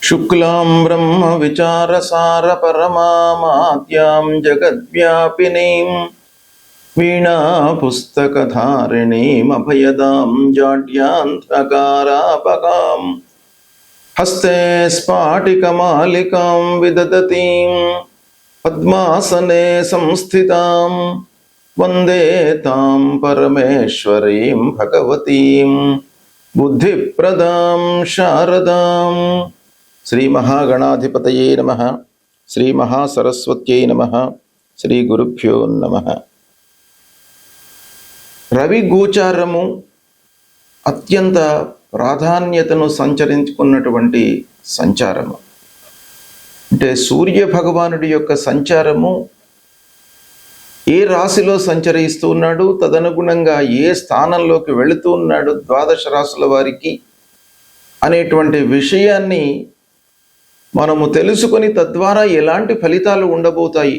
शुक्लां ब्रह्म विचारसार परमामाद्यां जगद्व्यापिनीं वीणा पुस्तकधारिणीं अभयदां जाड्यान्धकारापगां हस्ते स्फाटिकमालिकां विदधतीं पद्मासने संस्थितां वन्दे तां परमेश्वरीं भगवतीं बुद्धिप्रदां शारदां। श्री महागणाधिपतये नमः। श्री महासरस्वत्यै नमः। श्री गुरुभ्यो नमः। రవి గోచారము అత్యంత ప్రాధాన్యతను సంచరించుకున్నటువంటి సంచారము. అంటే సూర్య భగవానుడి యొక్క సంచారము ఏ రాశిలో సంచరిస్తూ ఉన్నాడు, తదనుగుణంగా ఏ స్థానంలోకి వెళుతూ ఉన్నాడు ద్వాదశ రాశుల వారికి అనేటువంటి విషయాన్ని మనము తెలుసుకొని తద్వారా ఎలాంటి ఫలితాలు ఉండబోతాయి,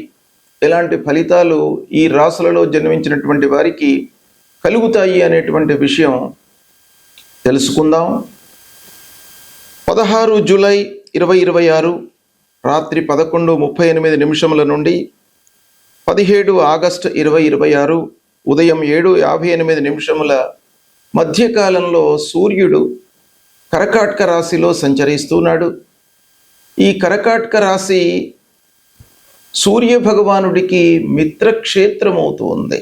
ఎలాంటి ఫలితాలు ఈ రాశులలో జన్మించినటువంటి వారికి కలుగుతాయి అనేటువంటి విషయం తెలుసుకుందాం. 16 జూలై 2026 రాత్రి 11:38 నుండి 17 ఆగస్టు 2026 ఉదయం 7:58 మధ్యకాలంలో సూర్యుడు కర్కాటక రాశిలో సంచరిస్తున్నాడు. ఈ కర్కాటక రాశి సూర్య భగవానుడికి మిత్రక్షేత్రం అవుతుంది.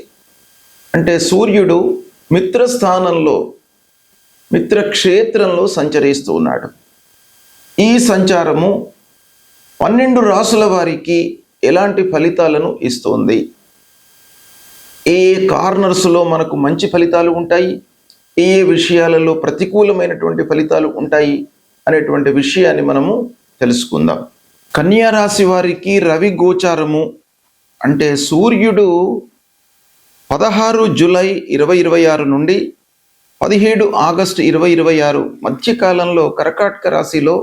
అంటే సూర్యుడు మిత్రస్థానంలో మిత్రక్షేత్రంలో సంచరిస్తూ ఉన్నాడు. ఈ సంచారము 12 రాశుల వారికి ఎలాంటి ఫలితాలను ఇస్తుంది, ఏ కార్నర్స్లో మనకు మంచి ఫలితాలు ఉంటాయి, ఏ విషయాలలో ప్రతికూలమైనటువంటి ఫలితాలు ఉంటాయి అనేటువంటి విషయాన్ని మనము తెలుసుకుందాం. కన్యా రాశి వారికి రవి గోచారము అంటే సూర్యుడు 16 జూలై 2026 నుండి 17 ఆగస్టు 2026 మధ్యకాలంలో కర్కాటక రాశిలో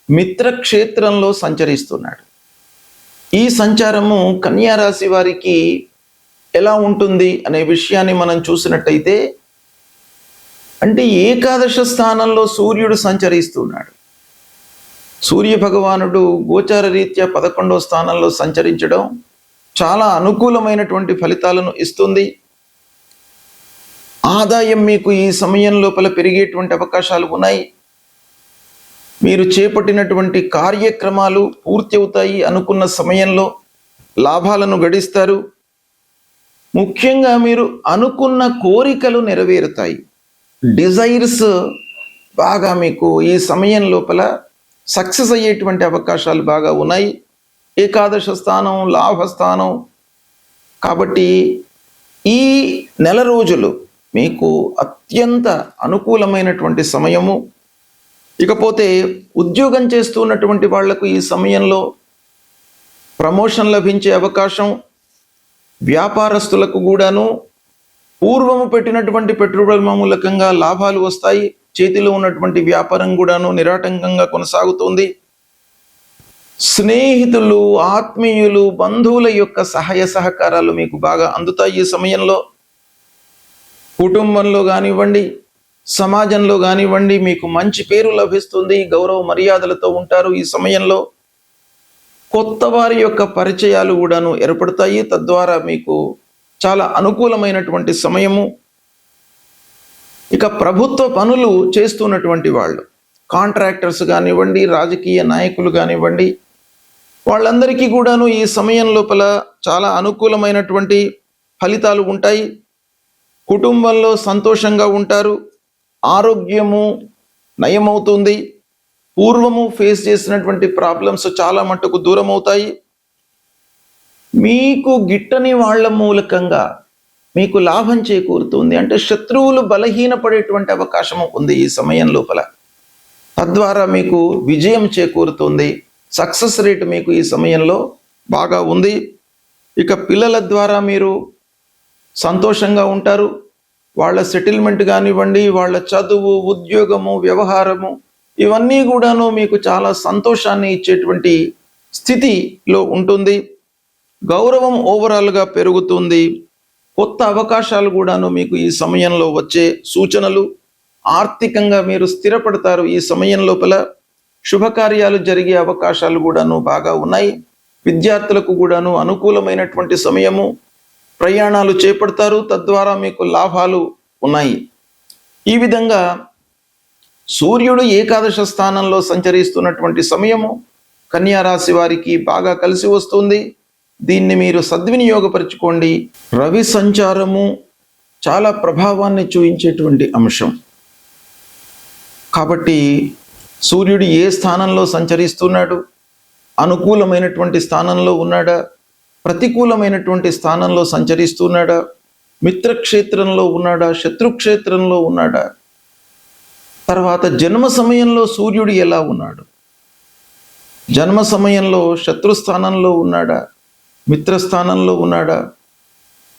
మిత్రక్షేత్రంలో సంచరిస్తున్నాడు. ఈ సంచారము కన్యా రాశి వారికి ఎలా ఉంటుంది అనే విషయాన్ని మనం చూసినట్టయితే, అంటే ఏకాదశ స్థానంలో సూర్యుడు సంచరిస్తున్నాడు. సూర్య భగవానుడు గోచార రీత్యా 11వ స్థానంలో సంచరించడం చాలా అనుకూలమైనటువంటి ఫలితాలను ఇస్తుంది. ఆదాయం మీకు ఈ సమయం లోపల పెరిగేటువంటి అవకాశాలు ఉన్నాయి. మీరు చేపట్టినటువంటి కార్యక్రమాలు పూర్తి అవుతాయి. అనుకున్న సమయంలో లాభాలను గడిస్తారు. ముఖ్యంగా మీరు అనుకున్న కోరికలు నెరవేరుతాయి. డిజైర్స్ బాగా మీకు ఈ సమయం లోపల సక్సెస్ అయ్యేటువంటి అవకాశాలు బాగా ఉన్నాయి. ఏకాదశ స్థానం లాభస్థానం కాబట్టి ఈ నెల రోజులు మీకు అత్యంత అనుకూలమైనటువంటి సమయము. ఇకపోతే ఉద్యోగం చేస్తున్నటువంటి వాళ్లకు ఈ సమయంలో ప్రమోషన్ లభించే అవకాశం, వ్యాపారస్తులకు కూడాను పూర్వము పెట్టినటువంటి పెట్టుబడుల మూలకంగా లాభాలు వస్తాయి. చేతిలో ఉన్నటువంటి వ్యాపారం కూడాను నిరాటంకంగా కొనసాగుతుంది. స్నేహితులు, ఆత్మీయులు, బంధువుల యొక్క సహాయ సహకారాలు మీకు బాగా అందుతాయి. ఈ సమయంలో కుటుంబంలో కానివ్వండి, సమాజంలో కానివ్వండి మీకు మంచి పేరు లభిస్తుంది. గౌరవ మర్యాదలతో ఉంటారు. ఈ సమయంలో కొత్త వారి యొక్క పరిచయాలు కూడాను ఏర్పడతాయి. తద్వారా మీకు చాలా అనుకూలమైనటువంటి సమయము. ఇక ప్రభుత్వ పనులు చేస్తున్నటువంటి వాళ్ళు, కాంట్రాక్టర్స్ కానివ్వండి, రాజకీయ నాయకులు కానివ్వండి, వాళ్ళందరికీ కూడాను ఈ సమయం లోపల చాలా అనుకూలమైనటువంటి ఫలితాలు ఉంటాయి. కుటుంబంలో సంతోషంగా ఉంటారు. ఆరోగ్యము నయమవుతుంది. పూర్వము ఫేస్ చేసినటువంటి ప్రాబ్లమ్స్ చాలా మట్టుకు దూరం అవుతాయి. మీకు గిట్టని వాళ్ళ మూలకంగా మీకు లాభం చేకూరుతుంది. అంటే శత్రువులు బలహీనపడేటువంటి అవకాశం ఉంది ఈ సమయం లోపల. తద్వారా మీకు విజయం చేకూరుతుంది. సక్సెస్ రేట్ మీకు ఈ సమయంలో బాగా ఉంది. ఇక పిల్లల ద్వారా మీరు సంతోషంగా ఉంటారు. వాళ్ళ సెటిల్మెంట్ కానివ్వండి, వాళ్ళ చదువు, ఉద్యోగము, వ్యవహారము ఇవన్నీ కూడాను మీకు చాలా సంతోషాన్ని ఇచ్చేటువంటి స్థితిలో ఉంటుంది. గౌరవం ఓవరాల్గా పెరుగుతుంది. కొత్త అవకాశాలు కూడాను మీకు ఈ సమయంలో వచ్చే సూచనలు. ఆర్థికంగా మీరు స్థిరపడతారు. ఈ సమయం లోపల శుభకార్యాలు జరిగే అవకాశాలు కూడాను బాగా ఉన్నాయి. విద్యార్థులకు కూడాను అనుకూలమైనటువంటి సమయము. ప్రయాణాలు చేపడతారు, తద్వారా మీకు లాభాలు ఉన్నాయి. ఈ విధంగా సూర్యుడు ఏకాదశ స్థానంలో సంచరిస్తున్నటువంటి సమయము కన్యా రాశి వారికి బాగా కలిసి వస్తుంది. దీన్ని మీరు సద్వినియోగపరచుకోండి. రవి సంచారము చాలా ప్రభావాన్ని చూపించేటువంటి అంశం కాబట్టి సూర్యుడు ఏ స్థానంలో సంచరిస్తున్నాడు, అనుకూలమైనటువంటి స్థానంలో ఉన్నాడా, ప్రతికూలమైనటువంటి స్థానంలో సంచరిస్తున్నాడా, మిత్రక్షేత్రంలో ఉన్నాడా, శత్రుక్షేత్రంలో ఉన్నాడా, తర్వాత జన్మ సమయంలో సూర్యుడు ఎలా ఉన్నాడు, జన్మ సమయంలో శత్రుస్థానంలో ఉన్నాడా, మిత్రస్థానంలో ఉన్నాడా,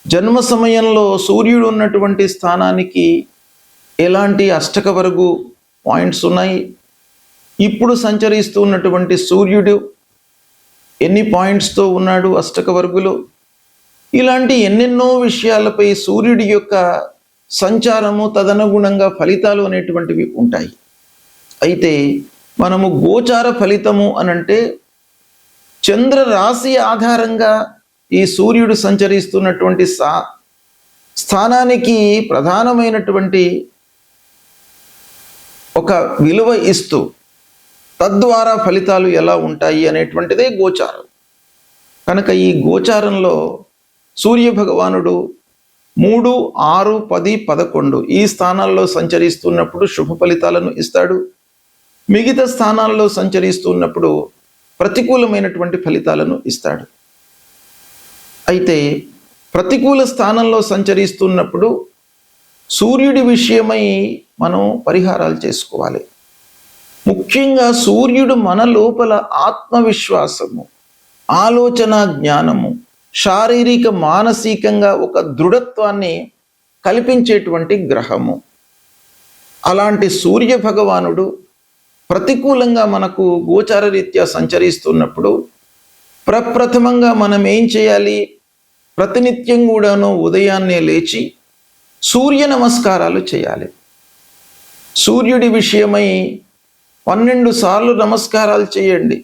జన్మ సమయంలో సూర్యుడు ఉన్నటువంటి స్థానానికి ఎలాంటి అష్టక వర్గు పాయింట్స్ ఉన్నాయి, ఇప్పుడు సంచరిస్తున్నటువంటి సూర్యుడు ఎన్ని పాయింట్స్తో ఉన్నాడు అష్టక వర్గులో, ఇలాంటి ఎన్నెన్నో విషయాలపై సూర్యుడి యొక్క సంచారము తదనుగుణంగా ఫలితాలు అనేటువంటివి ఉంటాయి. అయితే మనము గోచార ఫలితము అనంటే చంద్ర రాశి ఆధారంగా ఈ సూర్యుడు సంచరిస్తున్నటువంటి స్థానానికి ప్రధానమైనటువంటి ఒక విలువ ఇస్తూ తద్వారా ఫలితాలు ఎలా ఉంటాయి అనేటువంటిదే గోచారం. కనుక ఈ గోచారంలో సూర్య భగవానుడు 3, 6, 10, 11 ఈ స్థానాల్లో సంచరిస్తున్నప్పుడు శుభ ఫలితాలను ఇస్తాడు. మిగతా స్థానాల్లో సంచరిస్తున్నప్పుడు ప్రతికూలమైనటువంటి ఫలితాలను ఇస్తాడు. అయితే ప్రతికూల స్థానంలో సంచరిస్తున్నప్పుడు సూర్యుడి విషయమై మనం పరిహారాలు చేసుకోవాలి. ముఖ్యంగా సూర్యుడు మన లోపల ఆత్మవిశ్వాసము, ఆలోచన జ్ఞానము, శారీరక మానసికంగా ఒక దృఢత్వాన్ని కల్పించేటువంటి గ్రహము. అలాంటి సూర్య భగవానుడు ప్రతికూలంగా మనకు గోచార రీత్యా సంచరిస్తున్నప్పుడు ప్రప్రథమంగా మనం ఏం చేయాలి? ప్రతినిత్యం కూడాను ఉదయాన్నే లేచి సూర్య నమస్కారాలు చేయాలి. సూర్యుడి విషయమై 12 సార్లు నమస్కారాలు చేయండి.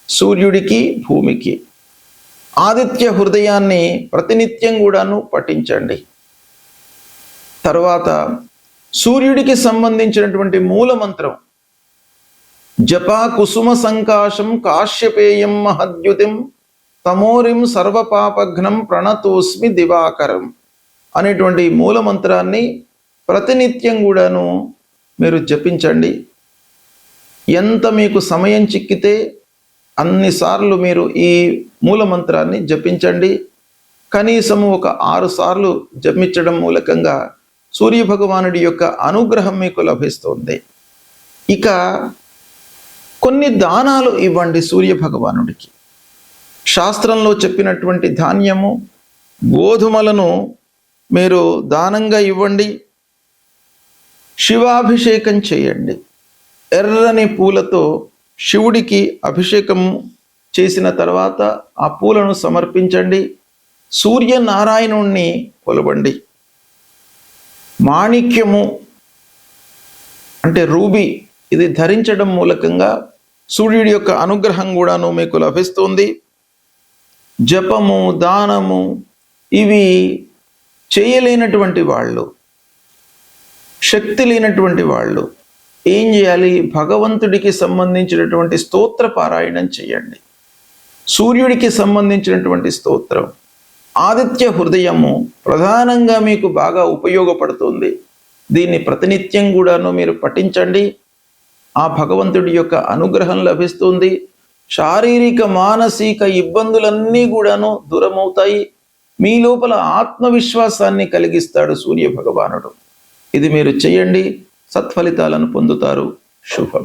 సూర్యుడికి, భూమికి. ఆదిత్య హృదయాన్ని ప్రతినిత్యం కూడాను పఠించండి. తర్వాత సూర్యుడికి సంబంధించినటువంటి మూల మంత్రం జపా కుసుమ సంకాశం కాశ్యపేయం మహద్యుతిం తమోరిం సర్వపాపఘ్నం ప్రణతోస్మి దివాకరం అనేటువంటి మూల మంత్రాన్ని ప్రతినిత్యం కూడాను మీరు జపించండి. ఎంత మీకు సమయం చిక్కితే అన్నిసార్లు మీరు ఈ మూల మంత్రాన్ని జపించండి. కనీసము ఒక 6 సార్లు జపించడం మూలకంగా సూర్యభగవానుడి యొక్క అనుగ్రహం మీకు లభిస్తుంది. ఇక కొన్ని దానాలు ఇవ్వండి సూర్యభగవానుడికి. శాస్త్రంలో చెప్పినటువంటి ధాన్యము, గోధుమలను మీరు దానంగా ఇవ్వండి. శివాభిషేకం చేయండి. ఎర్రని పూలతో శివుడికి అభిషేకం చేసిన తర్వాత ఆ పూలను సమర్పించండి. సూర్యనారాయణుణ్ణి కొలవండి. మాణిక్యము అంటే రూబీ ఇది ధరించడం మూలకంగా సూర్యుడి యొక్క అనుగ్రహం కూడాను మీకు లభిస్తుంది. జపము, దానము ఇవి చేయలేనటువంటి వాళ్ళు, శక్తి లేనటువంటి వాళ్ళు ఏం చేయాలి? భగవంతుడికి సంబంధించినటువంటి స్తోత్ర పారాయణం చేయండి. సూర్యుడికి సంబంధించినటువంటి స్తోత్రం ఆదిత్య హృదయము ప్రధానంగా మీకు బాగా ఉపయోగపడుతుంది. దీన్ని ప్రతినిత్యం కూడాను మీరు పఠించండి. ఆ భగవంతుడి యొక్క అనుగ్రహం లభిస్తుంది. శారీరక మానసిక ఇబ్బందులన్నీ కూడాను దూరమవుతాయి. మీ లోపల ఆత్మవిశ్వాసాన్ని కలిగిస్తాడు సూర్య భగవానుడు. ఇది మీరు చేయండి, సత్ఫలితాలను పొందుతారు. శుభం.